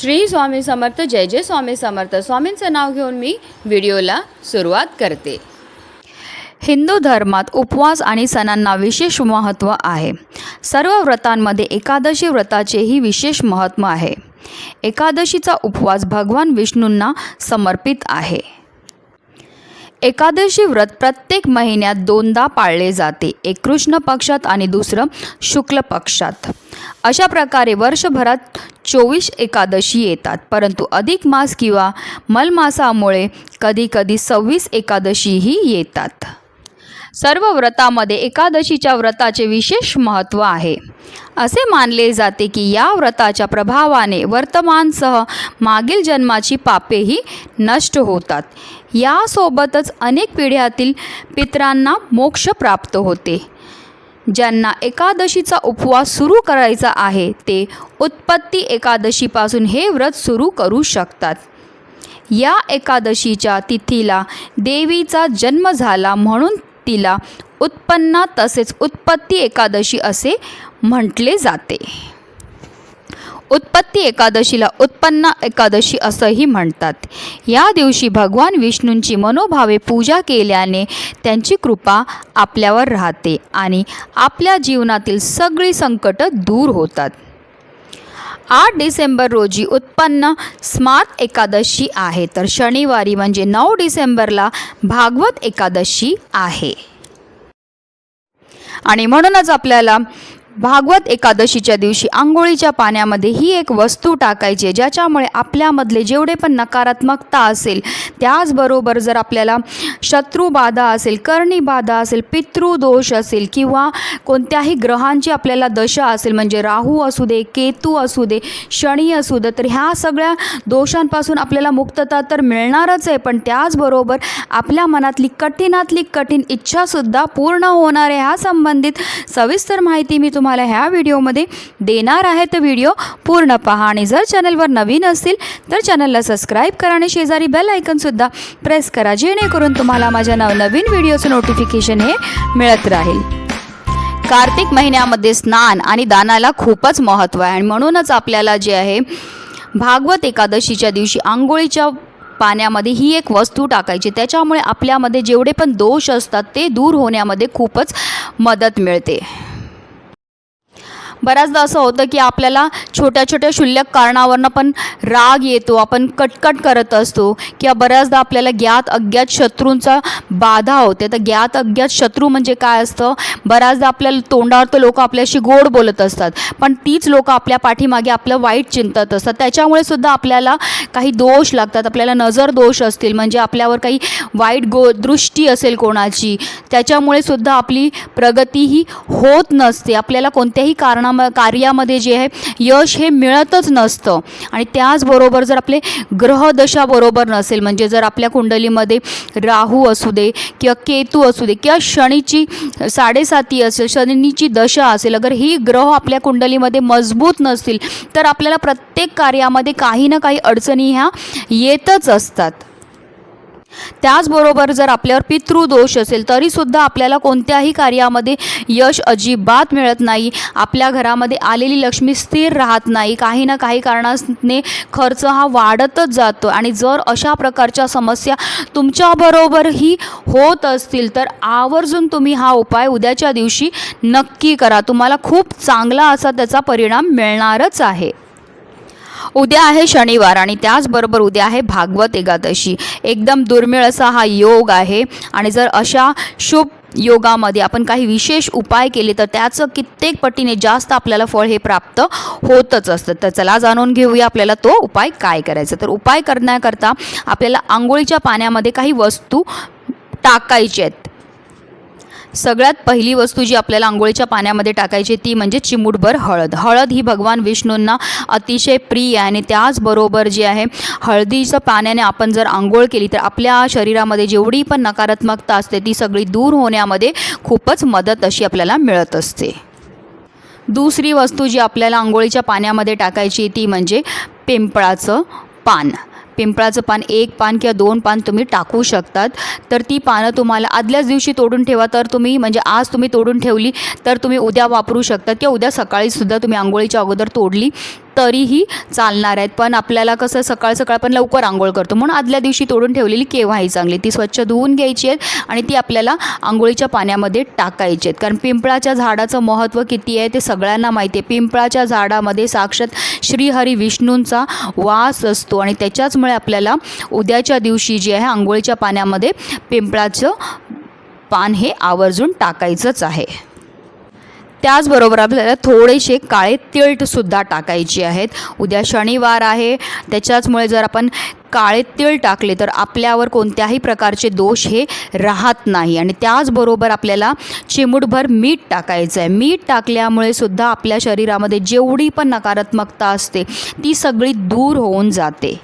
श्री स्वामी समर्थ. जय जय स्वामी समर्थ. स्वामींचं नाव घेऊन मी व्हिडिओला सुरुवात करते. हिंदू धर्मात उपवास आणि सणांना विशेष महत्त्व आहे. सर्व व्रतांमध्ये एकादशी व्रताचेही विशेष महत्त्व आहे. एकादशीचा उपवास भगवान विष्णूंना समर्पित आहे. एकादशी व्रत प्रत्येक महिन्यात 2दा पाळले जाते, एक कृष्ण पक्षात आणि दुसरं शुक्ल पक्षात. अशा प्रकारे वर्षभरात 24 एकादशी येतात, परंतु अधिक मास किंवा मलमासामुळे कधीकधी 26 एकादशीही येतात. सर्व व्रतामध्ये एकादशीच्या व्रताचे विशेष महत्त्व आहे. असे मानले जाते की या व्रताच्या प्रभावाने वर्तमानसह मागील जन्माची पापेही नष्ट होतात. यासोबतच अनेक पिढ्यातील पितरांना मोक्ष प्राप्त होते. ज्यांना एकादशीचा उपवास सुरू करायचा आहे ते उत्पत्ती एकादशीपासून हे व्रत सुरू करू शकतात. या एकादशीच्या तिथीला देवीचा जन्म झाला म्हणून तिला उत्पन्ना तसेच उत्पत्ती एकादशी असे म्हटले जाते. उत्पत्ती एकादशीला उत्पन्ना एकादशी असंही म्हणतात. या दिवशी भगवान विष्णूंची मनोभावे पूजा केल्याने त्यांची कृपा आपल्यावर राहते आणि आपल्या जीवनातील सगळी संकट दूर होतात. 8 डिसेंबर रोजी उत्पन्न स्मार्त एकादशी आहे, तर शनिवारी म्हणजे 9 डिसेंबरला भागवत एकादशी आहे. आणि म्हणूनच आपल्याला भागवत एकादशीच्या दिवशी आंघोळीच्या पाण्यामध्ये ही एक वस्तू टाकायची आहे, ज्याच्यामुळे आपल्यामधले जेवढे पण नकारात्मकता असेल, त्याचबरोबर जर आपल्याला शत्रुबाधा असेल, कर्णीबाधा असेल, पितृदोष असेल किंवा कोणत्याही ग्रहांची आपल्याला दशा असेल, म्हणजे राहू असू दे, केतू असू दे, शनी असू दे, तर ह्या सगळ्या दोषांपासून आपल्याला मुक्तता तर मिळणारच आहे, पण त्याचबरोबर आपल्या मनातली कठीणातली कठीण इच्छासुद्धा पूर्ण होणार आहे. ह्या संबंधित सविस्तर माहिती मी तुम्हाला ह्या व्हिडिओमध्ये देणार आहे, तर व्हिडिओ पूर्ण पहा. आणि जर चॅनलवर नवीन असतील तर चॅनलला सबस्क्राईब करा आणि शेजारी बेल आयकॉनसुद्धा प्रेस करा, जेणेकरून तुम्हाला माझ्या नवनवीन व्हिडिओचं नोटिफिकेशन हे मिळत राहील. कार्तिक महिन्यामध्ये स्नान आणि दानाला खूपच महत्त्व आहे आणि म्हणूनच आपल्याला जे आहे भागवत एकादशीच्या दिवशी आंघोळीच्या पाण्यामध्ये ही एक वस्तू टाकायची. त्याच्यामुळे आपल्यामध्ये जेवढे पण दोष असतात ते दूर होण्यामध्ये खूपच मदत मिळते. बऱ्याचदा असं होतं की आपल्याला छोट्या छोट्या क्षुल्लक कारणावरनं पण राग येतो, आपण कटकट करत असतो, किंवा बऱ्याचदा आपल्याला ज्ञात अज्ञात शत्रूंचा बाधा होते. तर ज्ञात अज्ञात शत्रू म्हणजे काय असतं, बऱ्याचदा आपल्याला तोंडावर तर लोक आपल्याशी गोड बोलत असतात, पण तीच लोक आपल्या पाठीमागे आपलं वाईट चिंतत असतात. त्याच्यामुळे सुद्धा आपल्याला काही दोष लागतात. आपल्याला नजर दोष असतील, म्हणजे आपल्यावर काही वाईट दृष्टी असेल कोणाची, त्याच्यामुळे सुद्धा आपली प्रगतीही होत नसते. आपल्याला कोणत्याही कार्यामध्ये जे आहे यश हे मिळतच नसतं. आणि त्याचबरोबर जर आपले ग्रहदशा बरोबर नसेल, म्हणजे जर आपल्या कुंडलीमध्ये राहू असू दे किंवा केतू असू दे किंवा शनीची 7.5 असेल, शनीची दशा असेल, अगर ही ग्रह आपल्या कुंडलीमध्ये मजबूत नसतील तर आपल्याला प्रत्येक कार्यामध्ये काही ना काही अडचणी ह्या येतच असतात. त्याचबरोबर जर आपल्यावर पितृदोष असेल तरीसुद्धा आपल्याला कोणत्याही कार्यामध्ये यश अजिबात मिळत नाही. आपल्या घरामध्ये आलेली लक्ष्मी स्थिर राहत नाही. काही ना काही कारणाने खर्च हा वाढतच जातो. आणि जर अशा प्रकारच्या समस्या तुमच्याबरोबरही होत असतील तर आवर्जून तुम्ही हा उपाय उद्याच्या दिवशी नक्की करा. तुम्हाला खूप चांगला असा त्याचा परिणाम मिळणारच आहे. उद्या आहे शनिवार आणि त्याचबरोबर उद्या आहे भागवत एकादशी. एकदम दुर्मिळ असा हा योग आहे. आणि जर अशा शुभ योगामध्ये आपण काही विशेष उपाय केले तर त्याचं कित्येक पटीने जास्त आपल्याला फळ हे प्राप्त होतच असतं. तर चला जाणून घेऊया आपल्याला तो उपाय काय करायचा. तर उपाय करण्याकरता आपल्याला आंघोळीच्या पाण्यामध्ये काही वस्तू टाकायच्या आहेत. सगळ्यात पहिली वस्तू जी आपल्याला आंघोळीच्या पाण्यामध्ये टाकायची ती म्हणजे चिमूटभर हळद. हळद ही भगवान विष्णूंना अतिशय प्रिय आहे आणि त्याचबरोबर जे आहे हळदीच्या पाण्याने आपण जर आंघोळ केली तर आपल्या शरीरामध्ये जेवढी पण नकारात्मकता असते ती सगळी दूर होण्यामध्ये खूपच मदत अशी आपल्याला मिळत असते. दुसरी वस्तू जी आपल्याला आंघोळीच्या पाण्यामध्ये टाकायची ती म्हणजे पिंपळाचं पान. पिंपळाचं पान 1 पान किंवा 2 पान तुम्ही टाकू शकतात. तर ती पानं तुम्हाला आदल्याच दिवशी तोडून ठेवा. तर तुम्ही म्हणजे आज तुम्ही तोडून ठेवली तर तुम्ही उद्या वापरू शकता किंवा उद्या सकाळीसुद्धा तुम्ही आंघोळीच्या अगोदर तोडली तरीही चालणार आहेत. पण आपल्याला कसं सकाळ सकाळ पण लवकर आंघोळ करतो म्हणून आदल्या दिवशी तोडून ठेवलेली केव्हाही चांगली. ती स्वच्छ धुवून घ्यायची आहेत आणि ती आपल्याला आंघोळीच्या पाण्यामध्ये टाकायची आहेत. कारण पिंपळाच्या झाडाचं महत्त्व किती आहे ते सगळ्यांना माहिती आहे. पिंपळाच्या झाडामध्ये साक्षात श्रीहरी विष्णूंचा वास असतो आणि त्याच्याचमुळे आपल्याला उद्याच्या दिवशी जे आहे आंघोळीच्या पाण्यामध्ये पिंपळाचं पान हे आवर्जून टाकायचंच आहे. त्याचबरोबर आपल्याला थोडेसे काळे तीळसुद्धा टाकायचे आहेत. उद्या शनिवार आहे त्याच्याचमुळे जर आपण काळे तीळ टाकले तर आपल्यावर कोणत्याही प्रकारचे दोष हे राहत नाही. आणि त्याचबरोबर आपल्याला चिमूटभर मीठ टाकायचं आहे. मीठ टाकल्यामुळे सुद्धा आपल्या शरीरामध्ये जेवढी पण नकारात्मकता असते ती सगळी दूर होऊन जाते.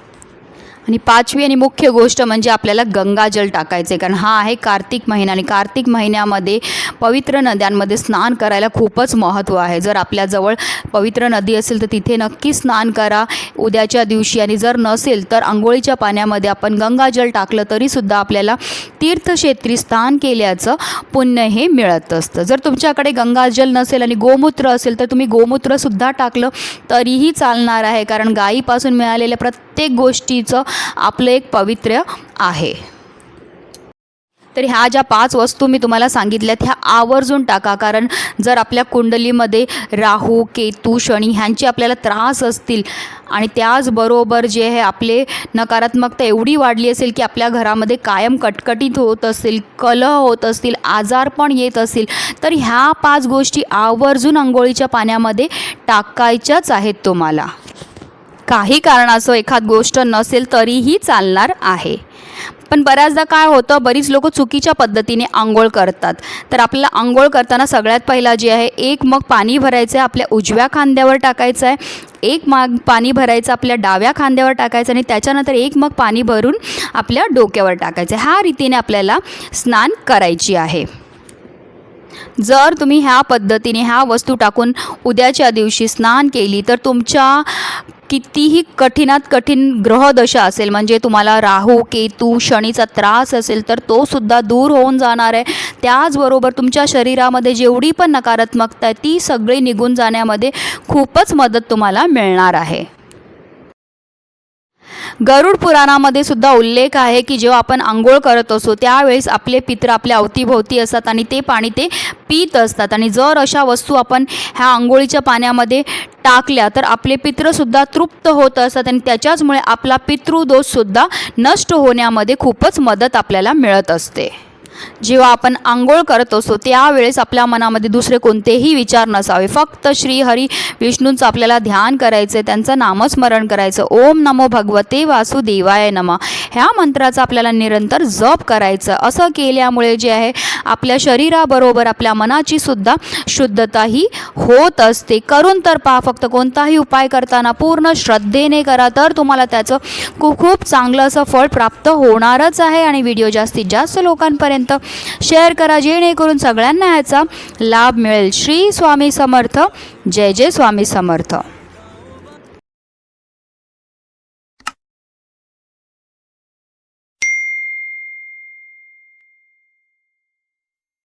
आणि पाचवी आणि मुख्य गोष्ट म्हणजे आपल्याला गंगाजल टाकायचे, कारण हा आहे कार्तिक महिना आणि कार्तिक महिन्यामध्ये पवित्र नद्यांमध्ये स्नान करायला खूपच महत्त्व आहे. जर आपल्याजवळ पवित्र नदी असेल तर तिथे नक्की स्नान करा उद्याच्या दिवशी. आणि जर नसेल तर आंघोळीच्या पाण्यामध्ये आपण गंगाजल टाकलं तरीसुद्धा आपल्याला तीर्थक्षेत्री स्नान केल्याचं पुण्य हे मिळत असतं. जर तुमच्याकडे गंगाजल नसेल आणि गोमूत्र असेल तर तुम्ही गोमूत्रसुद्धा टाकलं तरीही चालणार आहे, कारण गायीपासून मिळालेल्या प्रत्येक गोष्टीचं आपलं एक पवित्र आहे. तर ह्या ज्या 5 वस्तू मी तुम्हाला सांगितल्यात ह्या आवर्जून टाका. कारण जर आपल्या कुंडलीमध्ये राहू, केतू, शनी ह्यांचे आपल्याला त्रास असतील आणि त्याचबरोबर जे आहे आपले नकारात्मकता एवढी वाढली असेल की आपल्या घरामध्ये कायम कटकटीत होत असेल, कलह होत असतील, आजारपण येत असेल तर ह्या 5 गोष्टी आवर्जून अंघोळीच्या पाण्यामध्ये टाकायच्याच आहेत तुम्हाला. काही कारणाचं एखाद गोष्ट नसेल तरीही चालणार आहे. पण बऱ्याचदा काय होतं, बरीच लोक चुकीच्या पद्धतीने आंघोळ करतात. तर आपल्याला आंघोळ करताना सगळ्यात पहिला जे आहे एक मग पाणी भरायचं आहे आपल्या उजव्या खांद्यावर टाकायचं आहे, एक मग पाणी भरायचं आपल्या डाव्या खांद्यावर टाकायचं आणि त्याच्यानंतर एक मग पाणी भरून आपल्या डोक्यावर टाकायचं. ह्या रीतीने आपल्याला स्नान करायची आहे. जर तुम्ही ह्या पद्धतीने ह्या वस्तू टाकून उद्याच्या दिवशी स्नान केली तर तुमच्या कितीही कठीणात कठीण ग्रहदशा असेल, म्हणजे तुम्हाला राहू, केतू, शनीचा त्रास असेल तर तो सुद्धा दूर होऊन जाणार आहे. त्याचबरोबर तुमच्या शरीरामध्ये जेवढी पण नकारात्मकता आहे ती सगळी निघून जाण्यामध्ये खूपच मदत तुम्हाला मिळणार आहे. गरुड पुराणामध्ये सुद्धा उल्लेख आहे की जेव्हा आपण आंघोळ करत असतो त्यावेळेस आपले पितर आपल्या अवतीभोवती असतात आणि ते पाणी ते पीत असतात. आणि जर अशा वस्तू आपण ह्या आंघोळीच्या पाण्यामध्ये टाकल्या तर आपले पितरसुद्धा तृप्त होत असतात आणि त्याच्याचमुळे आपला पितृदोषसुद्धा नष्ट होण्यामध्ये खूपच मदत आपल्याला मिळत असते. जेव्हा आपण आंघोळ करत असतो त्यावेळेस आपल्या मनामध्ये दुसरे कोणतेही विचार नसावे. फक्त श्रीहरी विष्णूंचं आपल्याला ध्यान करायचं आहे, त्यांचं नामस्मरण करायचं. ओम नमो भगवते वासुदेवाय नमः ह्या मंत्राचा आपल्याला निरंतर जप करायचं. असं केल्यामुळे जे आहे आपल्या शरीराबरोबर आपल्या मनाची सुद्धा शुद्धता ही होत असते. करून तर पहा, फक्त कोणताही उपाय करताना पूर्ण श्रद्धेने करा तर तुम्हाला त्याचं खूप चांगलं असं फळ प्राप्त होणारच आहे. आणि व्हिडिओ जास्तीत जास्त लोकांपर्यंत शेअर करा जेणेकरून सगळ्यांना ह्याचा लाभ मिळेल. श्री स्वामी समर्थ. जय जय स्वामी समर्थ.